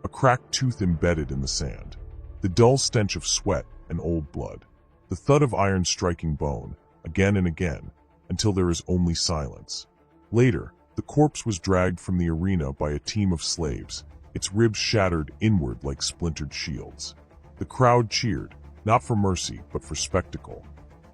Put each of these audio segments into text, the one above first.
a cracked tooth embedded in the sand, the dull stench of sweat and old blood, the thud of iron striking bone, again and again, until there is only silence. Later, the corpse was dragged from the arena by a team of slaves, its ribs shattered inward like splintered shields. The crowd cheered, not for mercy, but for spectacle.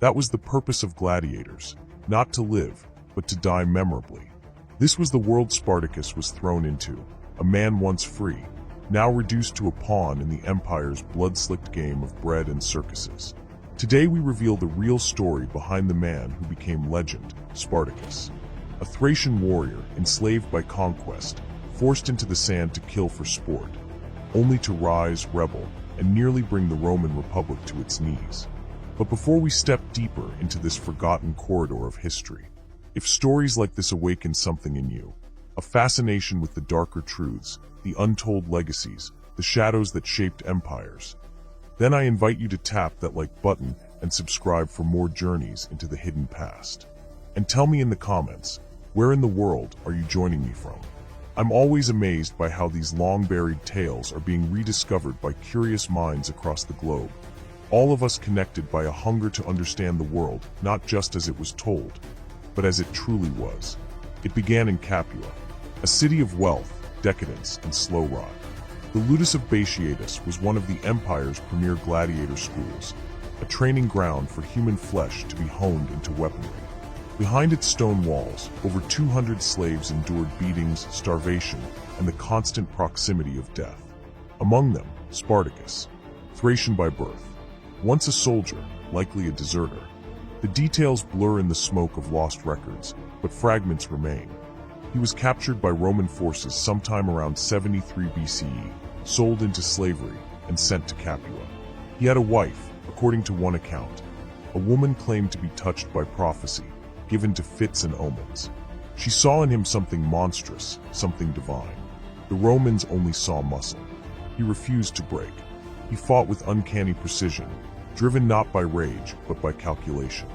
That was the purpose of gladiators, not to live, but to die memorably. This was the world Spartacus was thrown into, a man once free, now reduced to a pawn in the empire's blood-slicked game of bread and circuses. Today we reveal the real story behind the man who became legend, Spartacus. A Thracian warrior enslaved by conquest, forced into the sand to kill for sport, only to rise, rebel, and nearly bring the Roman Republic to its knees. But before we step deeper into this forgotten corridor of history, if stories like this awaken something in you, a fascination with the darker truths, the untold legacies, the shadows that shaped empires, then I invite you to tap that like button and subscribe for more journeys into the hidden past. And tell me in the comments, where in the world are you joining me from? I'm always amazed by how these long-buried tales are being rediscovered by curious minds across the globe. All of us connected by a hunger to understand the world, not just as it was told, but as it truly was. It began in Capua, a city of wealth, decadence, and slow rot. The Ludus of Batiatus was one of the empire's premier gladiator schools, a training ground for human flesh to be honed into weaponry. Behind its stone walls, over 200 slaves endured beatings, starvation, and the constant proximity of death. Among them, Spartacus, Thracian by birth, once a soldier, likely a deserter. The details blur in the smoke of lost records, but fragments remain. He was captured by Roman forces sometime around 73 BCE, sold into slavery, and sent to Capua. He had a wife, according to one account, a woman claimed to be touched by prophecy, given to fits and omens. She saw in him something monstrous, something divine. The Romans only saw muscle. He refused to break. He fought with uncanny precision, driven not by rage, but by calculation.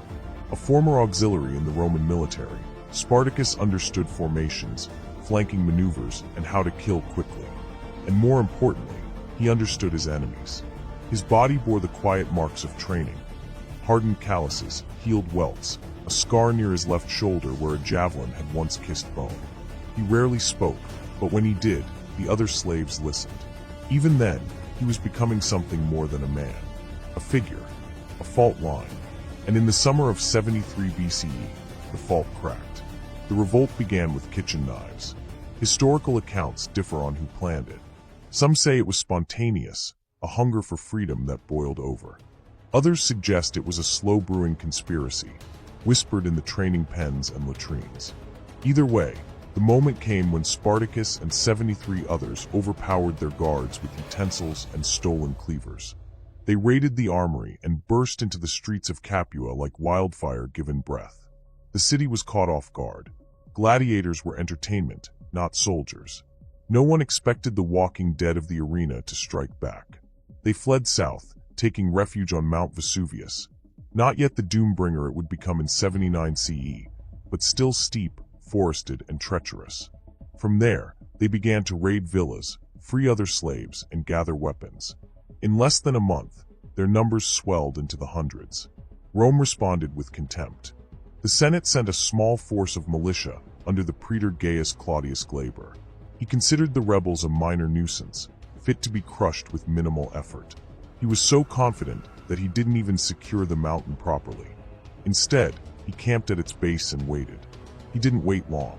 A former auxiliary in the Roman military, Spartacus understood formations, flanking maneuvers, and how to kill quickly. And more importantly, he understood his enemies. His body bore the quiet marks of training: hardened calluses, healed welts, a scar near his left shoulder where a javelin had once kissed bone. He rarely spoke, but when he did, the other slaves listened. Even then, he was becoming something more than a man, a figure, a fault line. And in the summer of 73 BCE, the fault cracked. The revolt began with kitchen knives. Historical accounts differ on who planned it. Some say it was spontaneous, a hunger for freedom that boiled over. Others suggest it was a slow-brewing conspiracy, whispered in the training pens and latrines. Either way, the moment came when Spartacus and 73 others overpowered their guards with utensils and stolen cleavers. They raided the armory and burst into the streets of Capua like wildfire given breath. The city was caught off guard. Gladiators were entertainment, not soldiers. No one expected the walking dead of the arena to strike back. They fled south, taking refuge on Mount Vesuvius. Not yet the doom-bringer it would become in 79 CE, but still steep, forested, and treacherous. From there, they began to raid villas, free other slaves, and gather weapons. In less than a month, their numbers swelled into the hundreds. Rome responded with contempt. The Senate sent a small force of militia under the praetor Gaius Claudius Glaber. He considered the rebels a minor nuisance, fit to be crushed with minimal effort. He was so confident that he didn't even secure the mountain properly. Instead, he camped at its base and waited. He didn't wait long.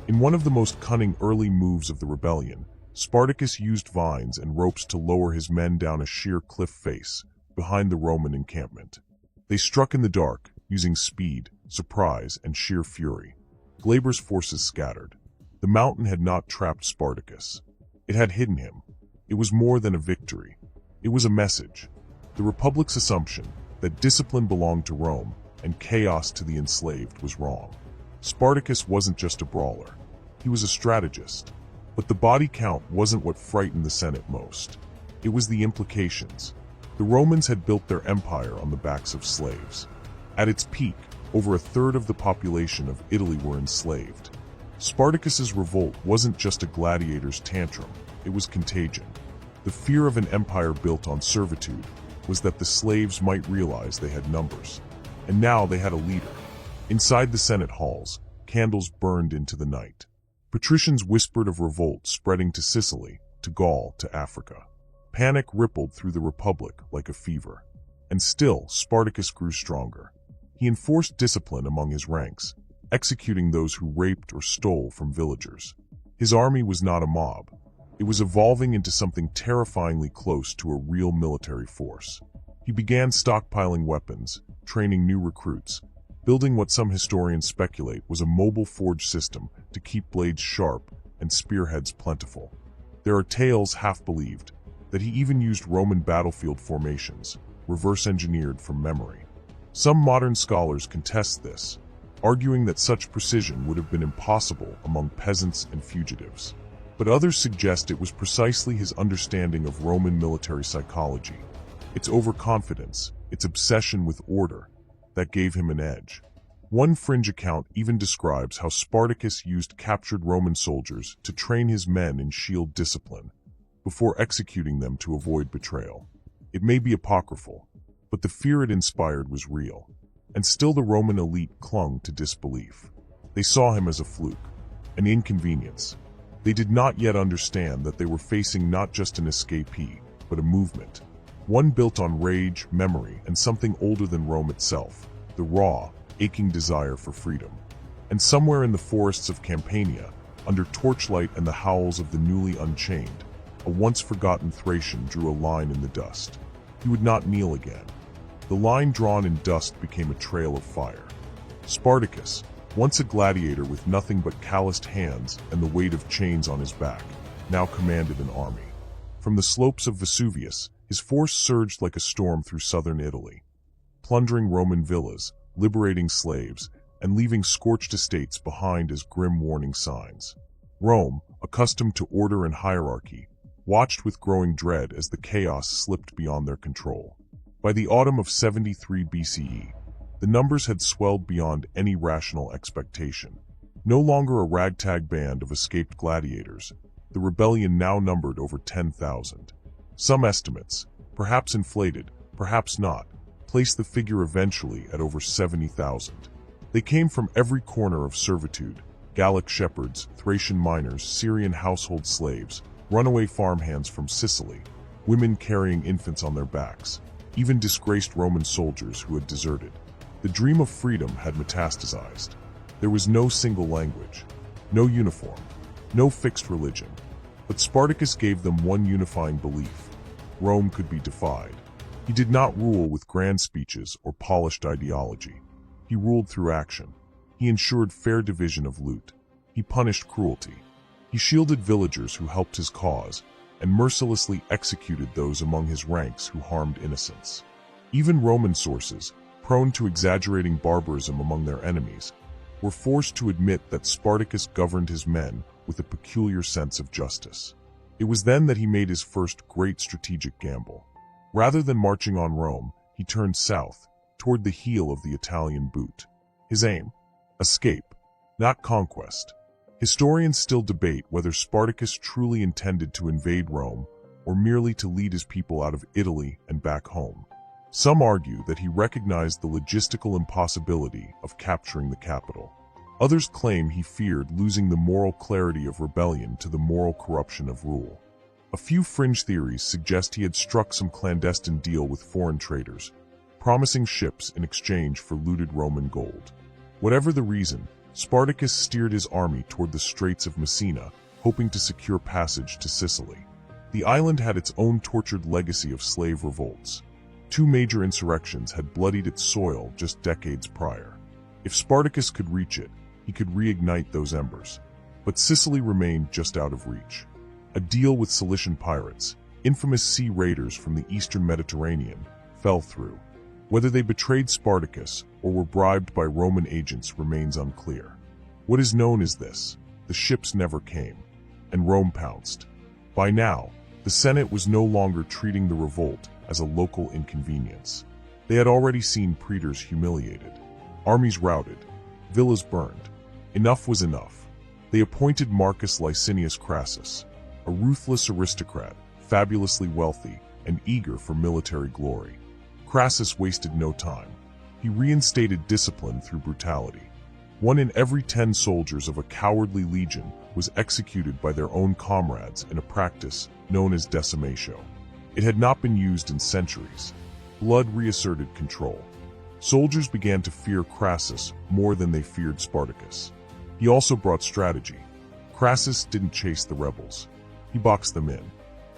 In one of the most cunning early moves of the rebellion, Spartacus used vines and ropes to lower his men down a sheer cliff face behind the Roman encampment. They struck in the dark, using speed, surprise, and sheer fury. Glaber's forces scattered. The mountain had not trapped Spartacus. It had hidden him. It was more than a victory. It was a message. The Republic's assumption that discipline belonged to Rome and chaos to the enslaved was wrong. Spartacus wasn't just a brawler. He was a strategist. But the body count wasn't what frightened the Senate most. It was the implications. The Romans had built their empire on the backs of slaves. At its peak, over a third of the population of Italy were enslaved. Spartacus's revolt wasn't just a gladiator's tantrum. it was contagion. The fear of an empire built on servitude was that the slaves might realize they had numbers. And now they had a leader. Inside the Senate halls, candles burned into the night. Patricians whispered of revolt spreading to Sicily, to Gaul, to Africa. Panic rippled through the Republic like a fever. And still, Spartacus grew stronger. He enforced discipline among his ranks, executing those who raped or stole from villagers. His army was not a mob. It was evolving into something terrifyingly close to a real military force. He began stockpiling weapons, training new recruits, building what some historians speculate was a mobile forge system to keep blades sharp and spearheads plentiful. There are tales, half-believed, that he even used Roman battlefield formations, reverse-engineered from memory. Some modern scholars contest this, arguing that such precision would have been impossible among peasants and fugitives. But others suggest it was precisely his understanding of Roman military psychology, its overconfidence, its obsession with order, that gave him an edge. One fringe account even describes how Spartacus used captured Roman soldiers to train his men in shield discipline, before executing them to avoid betrayal. It may be apocryphal, but the fear it inspired was real, and still the Roman elite clung to disbelief. They saw him as a fluke, an inconvenience. They did not yet understand that they were facing not just an escapee, but a movement. One built on rage, memory, and something older than Rome itself, the raw, aching desire for freedom. And somewhere in the forests of Campania, under torchlight and the howls of the newly unchained, a once-forgotten Thracian drew a line in the dust. He would not kneel again. The line drawn in dust became a trail of fire. Spartacus, once a gladiator with nothing but calloused hands and the weight of chains on his back, now commanded an army. From the slopes of Vesuvius, his force surged like a storm through southern Italy, plundering Roman villas, liberating slaves, and leaving scorched estates behind as grim warning signs. Rome, accustomed to order and hierarchy, watched with growing dread as the chaos slipped beyond their control. By the autumn of 73 BCE, the numbers had swelled beyond any rational expectation. No longer a ragtag band of escaped gladiators, the rebellion now numbered over 10,000. Some estimates, perhaps inflated, perhaps not, placed the figure eventually at over 70,000. They came from every corner of servitude: Gallic shepherds, Thracian miners, Syrian household slaves, runaway farmhands from Sicily, women carrying infants on their backs, even disgraced Roman soldiers who had deserted. The dream of freedom had metastasized. There was no single language, no uniform, no fixed religion. But Spartacus gave them one unifying belief: Rome could be defied. He did not rule with grand speeches or polished ideology. He ruled through action. He ensured fair division of loot. He punished cruelty. He shielded villagers who helped his cause, and mercilessly executed those among his ranks who harmed innocents. Even Roman sources, prone to exaggerating barbarism among their enemies, were forced to admit that Spartacus governed his men with a peculiar sense of justice. It was then that he made his first great strategic gamble. Rather than marching on Rome, he turned south, toward the heel of the Italian boot. His aim? Escape, not conquest. Historians still debate whether Spartacus truly intended to invade Rome or merely to lead his people out of Italy and back home. Some argue that he recognized the logistical impossibility of capturing the capital. Others claim he feared losing the moral clarity of rebellion to the moral corruption of rule. A few fringe theories suggest he had struck some clandestine deal with foreign traders, promising ships in exchange for looted Roman gold. Whatever the reason, Spartacus steered his army toward the Straits of Messina, hoping to secure passage to Sicily. The island had its own tortured legacy of slave revolts. 2 major insurrections had bloodied its soil just decades prior. If Spartacus could reach it, he could reignite those embers. But Sicily remained just out of reach. A deal with Cilician pirates, infamous sea raiders from the eastern Mediterranean, fell through. Whether they betrayed Spartacus or were bribed by Roman agents remains unclear. What is known is this: the ships never came, and Rome pounced. By now, the Senate was no longer treating the revolt as a local inconvenience. They had already seen praetors humiliated, armies routed, villas burned. Enough was enough. They appointed Marcus Licinius Crassus, a ruthless aristocrat, fabulously wealthy, and eager for military glory. Crassus wasted no time. He reinstated discipline through brutality. 1 in every 10 soldiers of a cowardly legion was executed by their own comrades in a practice known as decimatio. It had not been used in centuries. Blood reasserted control. Soldiers began to fear Crassus more than they feared Spartacus. He also brought strategy. Crassus didn't chase the rebels. He boxed them in.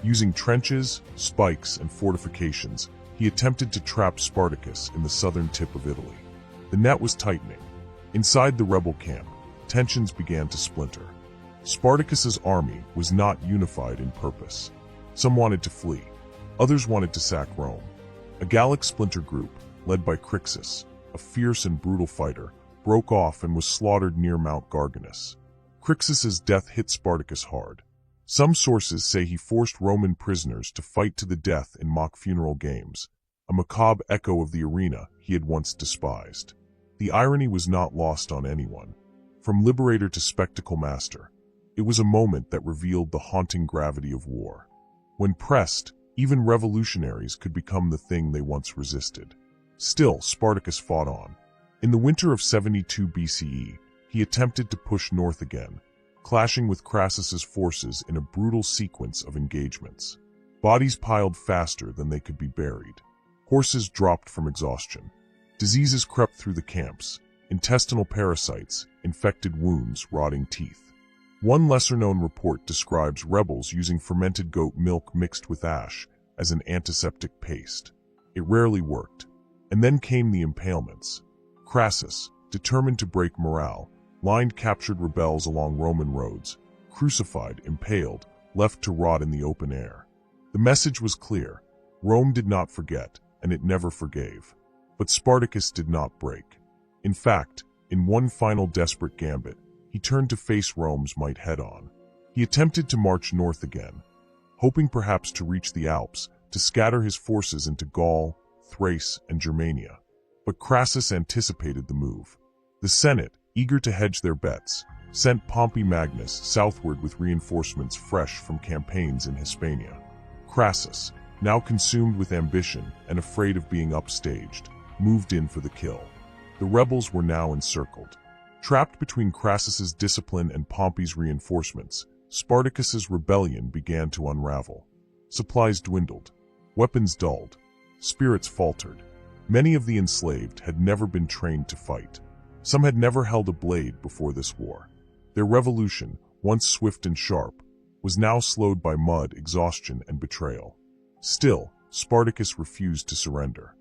Using trenches, spikes, and fortifications, he attempted to trap Spartacus in the southern tip of Italy. The net was tightening. Inside the rebel camp, tensions began to splinter. Spartacus's army was not unified in purpose. Some wanted to flee. Others wanted to sack Rome. A Gallic splinter group, led by Crixus, a fierce and brutal fighter, broke off and was slaughtered near Mount Garganus. Crixus's death hit Spartacus hard. Some sources say he forced Roman prisoners to fight to the death in mock funeral games, a macabre echo of the arena he had once despised. The irony was not lost on anyone. From liberator to spectacle master, it was a moment that revealed the haunting gravity of war. When pressed, even revolutionaries could become the thing they once resisted. Still, Spartacus fought on. In the winter of 72 BCE, he attempted to push north again, clashing with Crassus's forces in a brutal sequence of engagements. Bodies piled faster than they could be buried. Horses dropped from exhaustion. Diseases crept through the camps, intestinal parasites, infected wounds, rotting teeth. One lesser-known report describes rebels using fermented goat milk mixed with ash as an antiseptic paste. It rarely worked. And then came the impalements. Crassus, determined to break morale, lined captured rebels along Roman roads, crucified, impaled, left to rot in the open air. The message was clear. Rome did not forget, and it never forgave. But Spartacus did not break. In fact, in one final desperate gambit, he turned to face Rome's might head-on. He attempted to march north again, hoping perhaps to reach the Alps, to scatter his forces into Gaul, Thrace, and Germania. But Crassus anticipated the move. The Senate, eager to hedge their bets, sent Pompey Magnus southward with reinforcements fresh from campaigns in Hispania. Crassus, now consumed with ambition and afraid of being upstaged, moved in for the kill. The rebels were now encircled. Trapped between Crassus's discipline and Pompey's reinforcements, Spartacus's rebellion began to unravel. Supplies dwindled. Weapons dulled. Spirits faltered. Many of the enslaved had never been trained to fight. Some had never held a blade before this war. Their revolution, once swift and sharp, was now slowed by mud, exhaustion, and betrayal. Still, Spartacus refused to surrender.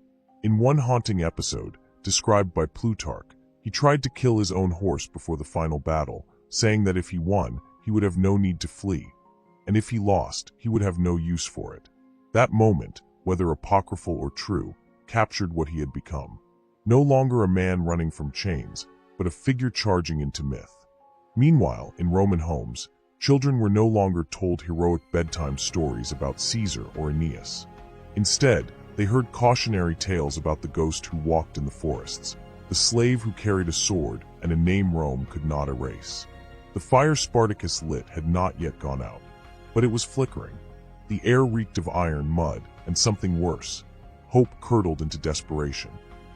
In one haunting episode, described by Plutarch, he tried to kill his own horse before the final battle, saying that if he won, he would have no need to flee, and if he lost, he would have no use for it. That moment, whether apocryphal or true, captured what he had become. No longer a man running from chains, but a figure charging into myth. Meanwhile, in Roman homes, children were no longer told heroic bedtime stories about Caesar or Aeneas. Instead, they heard cautionary tales about the ghost who walked in the forests, the slave who carried a sword and a name Rome could not erase. The fire Spartacus lit had not yet gone out, but it was flickering. The air reeked of iron, mud, and something worse. Hope curdled into desperation.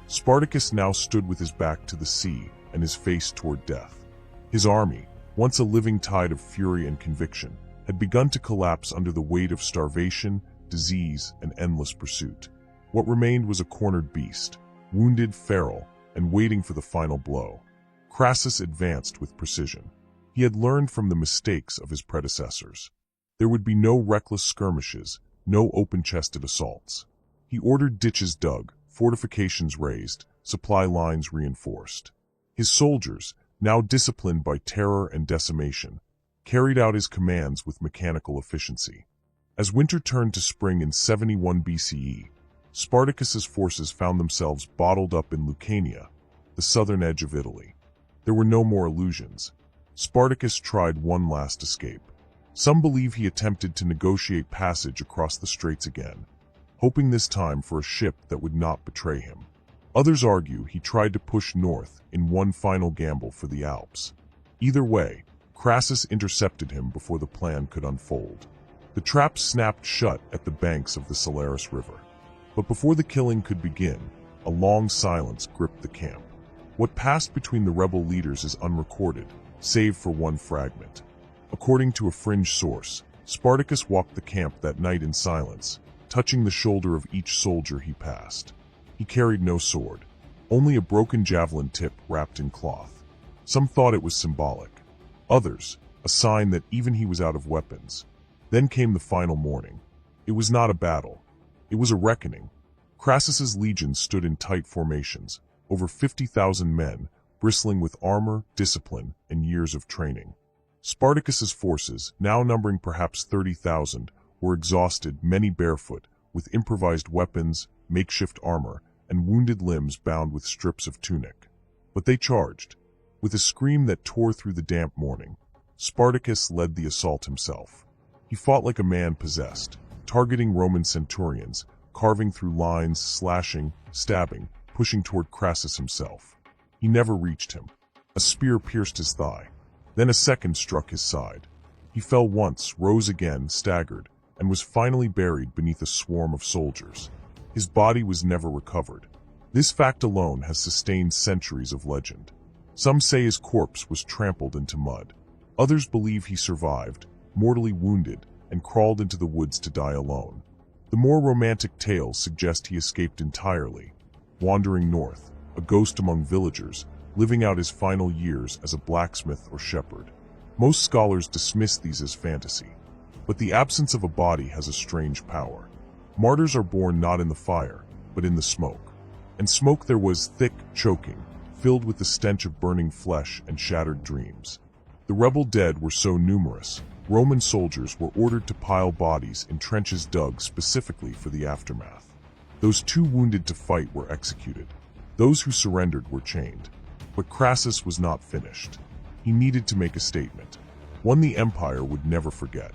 Spartacus now stood with his back to the sea and his face toward death. His army, once a living tide of fury and conviction, had begun to collapse under the weight of starvation, disease, and endless pursuit. What remained was a cornered beast, wounded, feral, and waiting for the final blow. Crassus advanced with precision. He had learned from the mistakes of his predecessors. There would be no reckless skirmishes, no open-chested assaults. He ordered ditches dug, fortifications raised, supply lines reinforced. His soldiers, now disciplined by terror and decimation, carried out his commands with mechanical efficiency. As winter turned to spring in 71 BCE, Spartacus's forces found themselves bottled up in Lucania, the southern edge of Italy. There were no more illusions. Spartacus tried one last escape. Some believe he attempted to negotiate passage across the straits again, hoping this time for a ship that would not betray him. Others argue he tried to push north in one final gamble for the Alps. Either way, Crassus intercepted him before the plan could unfold. The trap snapped shut at the banks of the Salaris River. But before the killing could begin, a long silence gripped the camp. What passed between the rebel leaders is unrecorded, save for one fragment. According to a fringe source, Spartacus walked the camp that night in silence, touching the shoulder of each soldier he passed. He carried no sword, only a broken javelin tip wrapped in cloth. Some thought it was symbolic. Others, a sign that even he was out of weapons. Then came the final morning. It was not a battle. It was a reckoning. Crassus's legions stood in tight formations, over 50,000 men, bristling with armor, discipline, and years of training. Spartacus's forces, now numbering perhaps 30,000, were exhausted, many barefoot, with improvised weapons, makeshift armor, and wounded limbs bound with strips of tunic. But they charged. With a scream that tore through the damp morning, Spartacus led the assault himself. He fought like a man possessed, targeting Roman centurions, carving through lines, slashing, stabbing, pushing toward Crassus himself. He never reached him. A spear pierced his thigh. Then a second struck his side. He fell once, rose again, staggered, and was finally buried beneath a swarm of soldiers. His body was never recovered. This fact alone has sustained centuries of legend. Some say his corpse was trampled into mud. Others believe he survived, mortally wounded, and crawled into the woods to die alone. The more romantic tales suggest he escaped entirely, wandering north, a ghost among villagers, living out his final years as a blacksmith or shepherd. Most scholars dismiss these as fantasy, but the absence of a body has a strange power. Martyrs are born not in the fire, but in the smoke. And smoke there was, thick, choking, filled with the stench of burning flesh and shattered dreams. The rebel dead were so numerous, Roman soldiers were ordered to pile bodies in trenches dug specifically for the aftermath. Those too wounded to fight were executed. Those who surrendered were chained. But Crassus was not finished. He needed to make a statement, one the empire would never forget.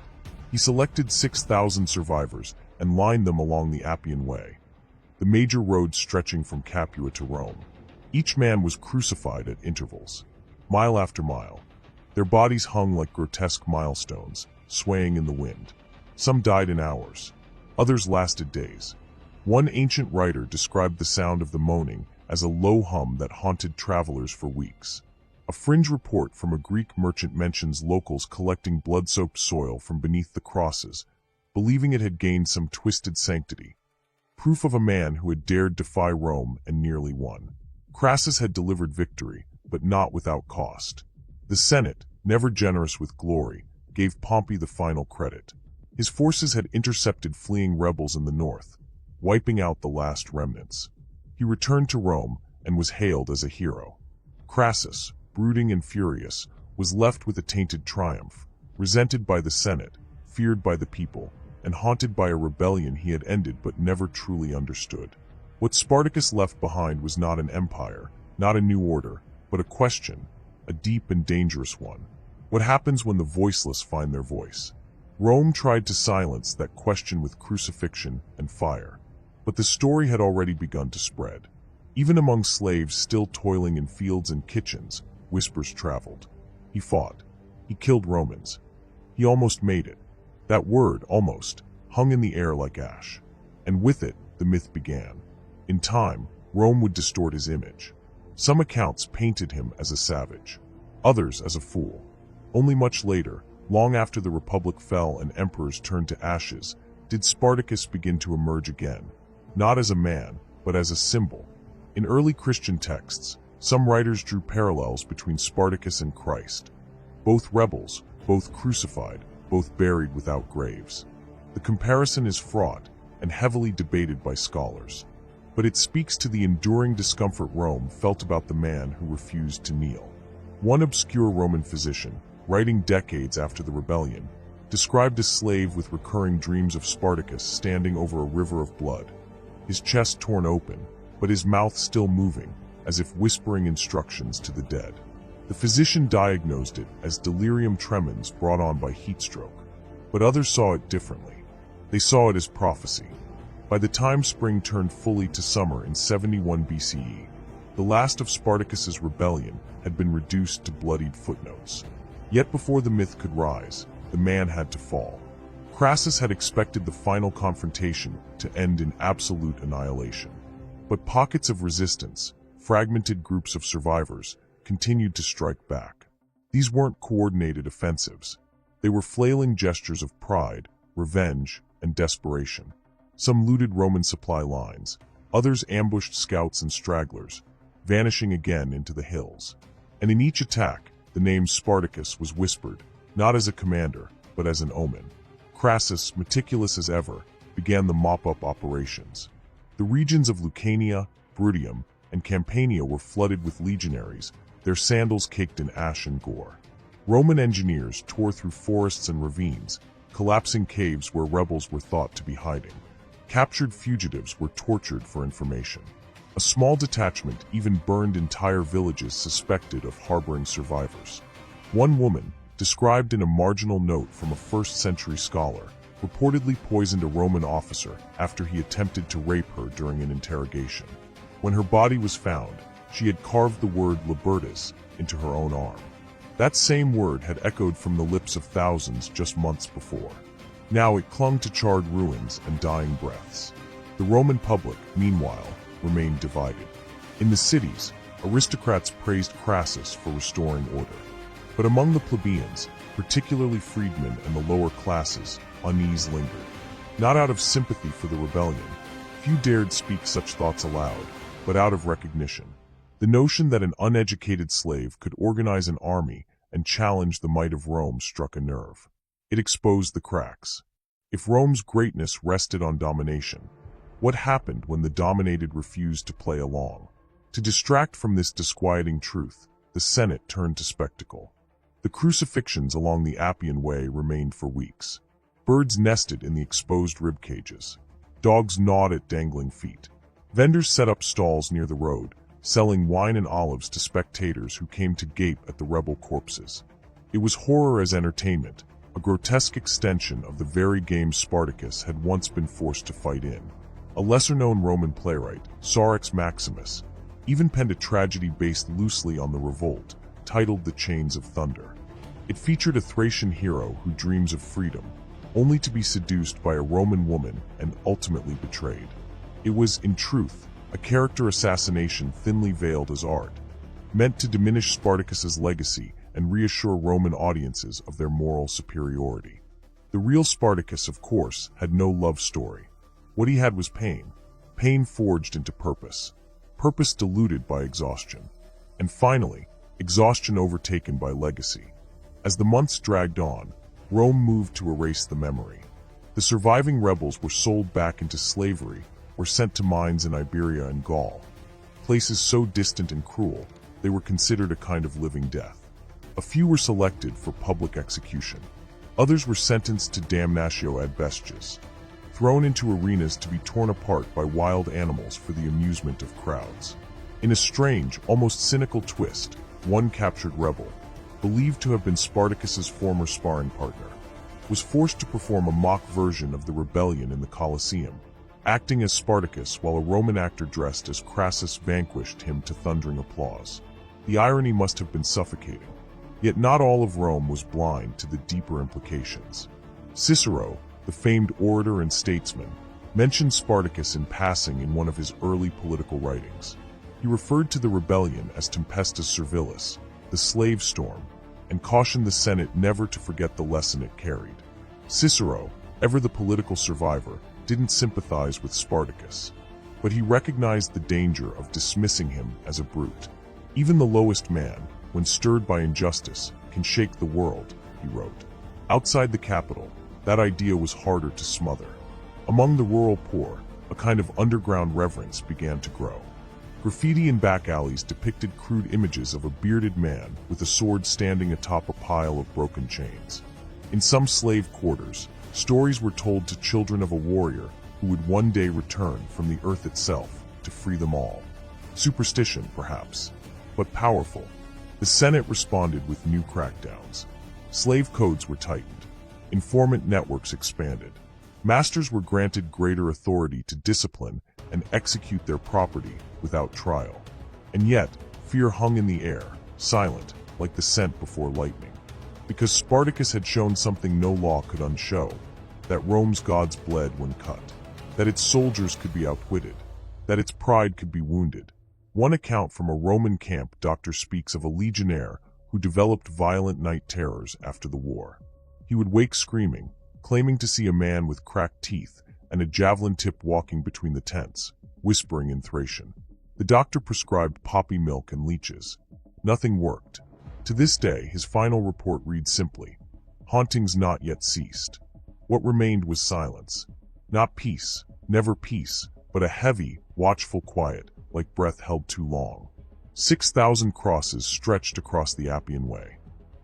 He selected 6,000 survivors and lined them along the Appian Way, the major road stretching from Capua to Rome. Each man was crucified at intervals, mile after mile. Their bodies hung like grotesque milestones, swaying in the wind. Some died in hours. Others lasted days. One ancient writer described the sound of the moaning as a low hum that haunted travelers for weeks. A fringe report from a Greek merchant mentions locals collecting blood-soaked soil from beneath the crosses, believing it had gained some twisted sanctity. Proof of a man who had dared defy Rome and nearly won. Crassus had delivered victory, but not without cost. The Senate, never generous with glory, gave Pompey the final credit. His forces had intercepted fleeing rebels in the north, wiping out the last remnants. He returned to Rome and was hailed as a hero. Crassus, brooding and furious, was left with a tainted triumph, resented by the Senate, feared by the people, and haunted by a rebellion he had ended but never truly understood. What Spartacus left behind was not an empire, not a new order, but a question, a deep and dangerous one. What happens when the voiceless find their voice? Rome tried to silence that question with crucifixion and fire, but the story had already begun to spread. Even among slaves still toiling in fields and kitchens, whispers traveled. He fought. He killed Romans. He almost made it. That word, almost, hung in the air like ash. And with it, the myth began. In time, Rome would distort his image. Some accounts painted him as a savage, others as a fool. Only much later, long after the Republic fell and emperors turned to ashes, did Spartacus begin to emerge again, not as a man, but as a symbol. In early Christian texts, some writers drew parallels between Spartacus and Christ. Both rebels, both crucified, both buried without graves. The comparison is fraught and heavily debated by scholars, but it speaks to the enduring discomfort Rome felt about the man who refused to kneel. One obscure Roman physician, writing decades after the rebellion, described a slave with recurring dreams of Spartacus standing over a river of blood, his chest torn open, but his mouth still moving, as if whispering instructions to the dead. The physician diagnosed it as delirium tremens brought on by heat stroke, but others saw it differently. They saw it as prophecy. By the time spring turned fully to summer in 71 BCE, the last of Spartacus's rebellion had been reduced to bloodied footnotes. Yet before the myth could rise, the man had to fall. Crassus had expected the final confrontation to end in absolute annihilation. But pockets of resistance, fragmented groups of survivors, continued to strike back. These weren't coordinated offensives. They were flailing gestures of pride, revenge, and desperation. Some looted Roman supply lines, others ambushed scouts and stragglers, vanishing again into the hills. And in each attack, the name Spartacus was whispered, not as a commander, but as an omen. Crassus, meticulous as ever, began the mop-up operations. The regions of Lucania, Bruttium, and Campania were flooded with legionaries, their sandals caked in ash and gore. Roman engineers tore through forests and ravines, collapsing caves where rebels were thought to be hiding. Captured fugitives were tortured for information. A small detachment even burned entire villages suspected of harboring survivors. One woman, described in a marginal note from a first-century scholar, reportedly poisoned a Roman officer after he attempted to rape her during an interrogation. When her body was found, she had carved the word libertas into her own arm. That same word had echoed from the lips of thousands just months before. Now it clung to charred ruins and dying breaths. The Roman public, meanwhile, remained divided. In the cities, aristocrats praised Crassus for restoring order. But among the plebeians, particularly freedmen and the lower classes, unease lingered. Not out of sympathy for the rebellion, few dared speak such thoughts aloud, but out of recognition. The notion that an uneducated slave could organize an army and challenge the might of Rome struck a nerve. It exposed the cracks. If Rome's greatness rested on domination, what happened when the dominated refused to play along? To distract from this disquieting truth, the Senate turned to spectacle. The crucifixions along the Appian Way remained for weeks. Birds nested in the exposed rib cages. Dogs gnawed at dangling feet. Vendors set up stalls near the road, selling wine and olives to spectators who came to gape at the rebel corpses. It was horror as entertainment, a grotesque extension of the very game Spartacus had once been forced to fight in. A lesser-known Roman playwright, Saurix Maximus, even penned a tragedy based loosely on the revolt, titled The Chains of Thunder. It featured a Thracian hero who dreams of freedom, only to be seduced by a Roman woman and ultimately betrayed. It was, in truth, a character assassination thinly veiled as art, meant to diminish Spartacus's legacy and reassure Roman audiences of their moral superiority. The real Spartacus, of course, had no love story. What he had was pain, pain forged into purpose, purpose diluted by exhaustion, and finally, exhaustion overtaken by legacy. As the months dragged on, Rome moved to erase the memory. The surviving rebels were sold back into slavery or sent to mines in Iberia and Gaul, places so distant and cruel they were considered a kind of living death. A few were selected for public execution. Others were sentenced to damnatio ad bestias, thrown into arenas to be torn apart by wild animals for the amusement of crowds. In a strange, almost cynical twist, one captured rebel, believed to have been Spartacus's former sparring partner, was forced to perform a mock version of the rebellion in the Colosseum, acting as Spartacus while a Roman actor dressed as Crassus vanquished him to thundering applause. The irony must have been suffocating. Yet not all of Rome was blind to the deeper implications. Cicero, the famed orator and statesman, mentioned Spartacus in passing in one of his early political writings. He referred to the rebellion as Tempestus Servilis, the slave storm, and cautioned the Senate never to forget the lesson it carried. Cicero, ever the political survivor, didn't sympathize with Spartacus, but he recognized the danger of dismissing him as a brute. Even the lowest man, when stirred by injustice, can shake the world, he wrote. Outside the capital, that idea was harder to smother. Among the rural poor, a kind of underground reverence began to grow. Graffiti in back alleys depicted crude images of a bearded man with a sword standing atop a pile of broken chains. In some slave quarters, stories were told to children of a warrior who would one day return from the earth itself to free them all. Superstition, perhaps, but powerful. The Senate responded with new crackdowns. Slave codes were tightened. Informant networks expanded. Masters were granted greater authority to discipline and execute their property without trial. And yet, fear hung in the air, silent, like the scent before lightning. Because Spartacus had shown something no law could unshow, that Rome's gods bled when cut, that its soldiers could be outwitted, that its pride could be wounded. One account from a Roman camp doctor speaks of a legionnaire who developed violent night terrors after the war. He would wake screaming, claiming to see a man with cracked teeth and a javelin tip walking between the tents, whispering in Thracian. The doctor prescribed poppy milk and leeches. Nothing worked. To this day, his final report reads simply, "Hauntings not yet ceased." What remained was silence. Not peace, never peace, but a heavy, watchful quiet, like breath held too long. 6,000 crosses stretched across the Appian Way.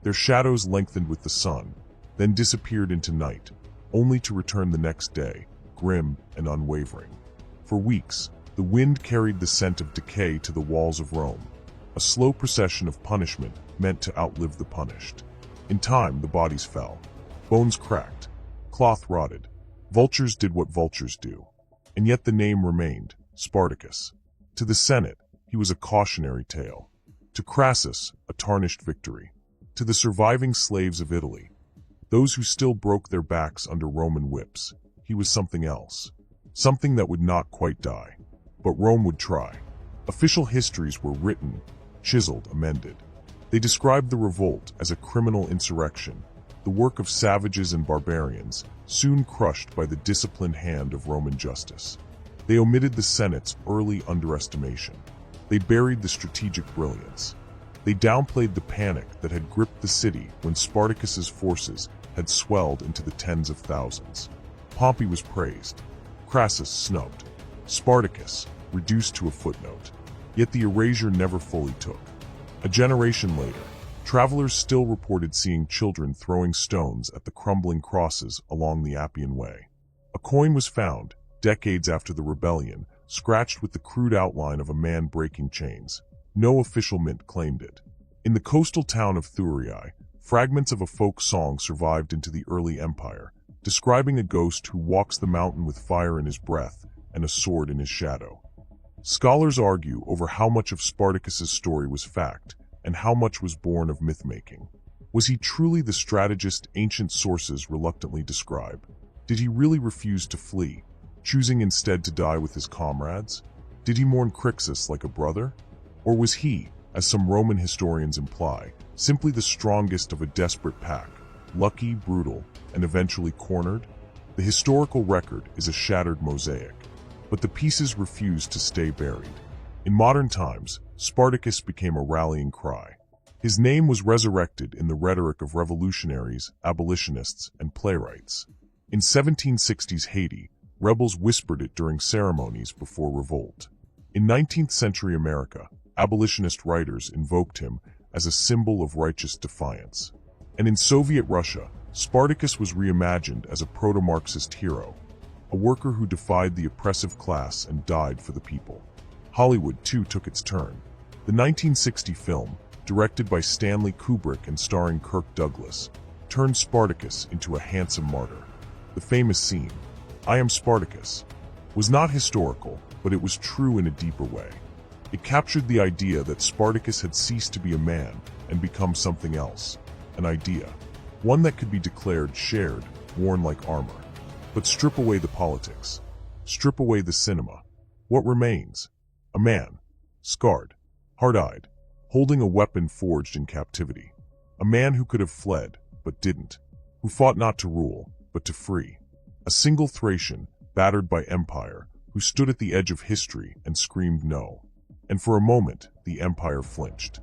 Their shadows lengthened with the sun, then disappeared into night, only to return the next day, grim and unwavering. For weeks, the wind carried the scent of decay to the walls of Rome, a slow procession of punishment meant to outlive the punished. In time, the bodies fell. Bones cracked. Cloth rotted. Vultures did what vultures do. And yet the name remained, Spartacus. To the Senate, he was a cautionary tale. To Crassus, a tarnished victory. To the surviving slaves of Italy, those who still broke their backs under Roman whips, he was something else. Something that would not quite die. But Rome would try. Official histories were written, chiseled, amended. They described the revolt as a criminal insurrection, the work of savages and barbarians, soon crushed by the disciplined hand of Roman justice. They omitted the Senate's early underestimation. They buried the strategic brilliance. They downplayed the panic that had gripped the city when Spartacus's forces had swelled into the tens of thousands. Pompey was praised. Crassus snubbed. Spartacus reduced to a footnote. Yet the erasure never fully took. A generation later, travelers still reported seeing children throwing stones at the crumbling crosses along the Appian Way. A coin was found, decades after the rebellion, scratched with the crude outline of a man breaking chains. No official mint claimed it. In the coastal town of Thurii, fragments of a folk song survived into the early empire, describing a ghost who walks the mountain with fire in his breath and a sword in his shadow. Scholars argue over how much of Spartacus's story was fact and how much was born of myth-making. Was he truly the strategist ancient sources reluctantly describe? Did he really refuse to flee, choosing instead to die with his comrades? Did he mourn Crixus like a brother? Or was he, as some Roman historians imply, simply the strongest of a desperate pack, lucky, brutal, and eventually cornered? The historical record is a shattered mosaic, but the pieces refuse to stay buried. In modern times, Spartacus became a rallying cry. His name was resurrected in the rhetoric of revolutionaries, abolitionists, and playwrights. In 1760s Haiti, rebels whispered it during ceremonies before revolt. In 19th century America, abolitionist writers invoked him as a symbol of righteous defiance. And in Soviet Russia, Spartacus was reimagined as a proto-Marxist hero, a worker who defied the oppressive class and died for the people. Hollywood, too, took its turn. The 1960 film, directed by Stanley Kubrick and starring Kirk Douglas, turned Spartacus into a handsome martyr. The famous scene, "I am Spartacus," was not historical, but it was true in a deeper way. It captured the idea that Spartacus had ceased to be a man and become something else, an idea, one that could be declared shared, worn like armor. But strip away the politics, strip away the cinema. What remains? A man, scarred, hard-eyed, holding a weapon forged in captivity. A man who could have fled, but didn't, who fought not to rule, but to free. A single Thracian, battered by empire, who stood at the edge of history and screamed no. And for a moment, the empire flinched.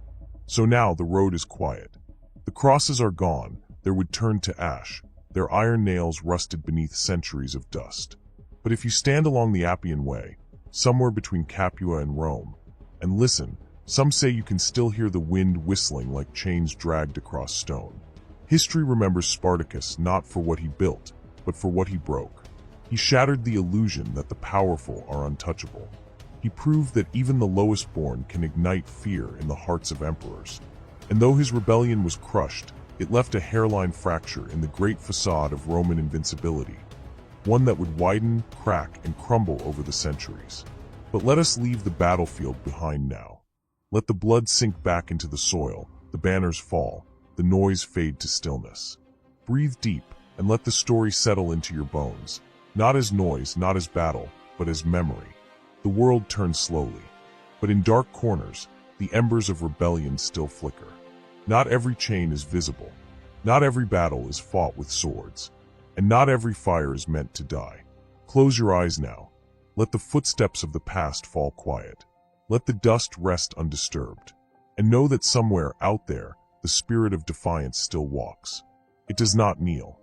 So now the road is quiet. The crosses are gone, their wood turned to ash, their iron nails rusted beneath centuries of dust. But if you stand along the Appian Way, somewhere between Capua and Rome, and listen, some say you can still hear the wind whistling like chains dragged across stone. History remembers Spartacus not for what he built, but for what he broke. He shattered the illusion that the powerful are untouchable. He proved that even the lowest born can ignite fear in the hearts of emperors. And though his rebellion was crushed, it left a hairline fracture in the great facade of Roman invincibility, one that would widen, crack, and crumble over the centuries. But let us leave the battlefield behind now. Let the blood sink back into the soil, the banners fall, the noise fade to stillness. Breathe deep and let the story settle into your bones, not as noise, not as battle, but as memory. The world turns slowly, but in dark corners, the embers of rebellion still flicker. Not every chain is visible, not every battle is fought with swords, and not every fire is meant to die. Close your eyes now. Let the footsteps of the past fall quiet. Let the dust rest undisturbed. And know that somewhere out there, the spirit of defiance still walks. It does not kneel.